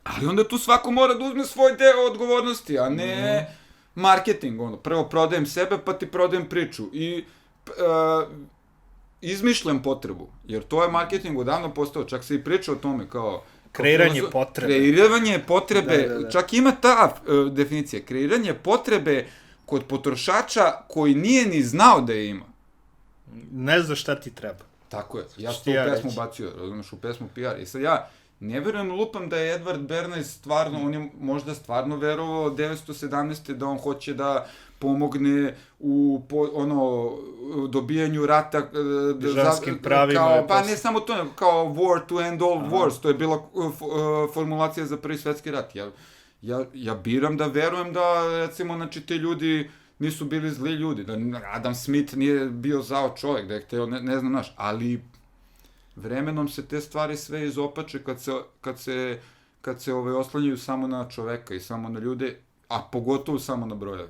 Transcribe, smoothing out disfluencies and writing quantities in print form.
Ali onda tu svako mora da uzme svoj deo odgovornosti, a ne marketing, ono, prvo prodajem sebe, pa ti prodajem priču i izmišljam potrebu, jer to je marketing odavno postao, čak se i priča o tome, kao kreiranje potrebe. Kreiranje potrebe, Da. čak ima ta definicija, kreiranje potrebe kod potrošača koji nije ni znao da je ima. Ne znaš šta ti treba. Tako je, ja sam to u pesmu bacio, razumiješ, u pesmu PR. I sad ja ne verujem, lupam da je Edward Bernays stvarno, on je možda stvarno verovao 917. da on hoće da pomogne u dobijanju rata državskim pravima. Kao, pa ne samo to, kao war to end all wars, to je bila formulacija za Prvi svetski rat. Ja biram da verujem da, recimo, znači, ti ljudi nisu bili zli ljudi, da Adam Smith nije bio zao čovjek, da je hteo, ne znam naš, ali vremenom se te stvari sve izopače kad se oslanjaju samo na čoveka i samo na ljude, a pogotovo samo na brojeve.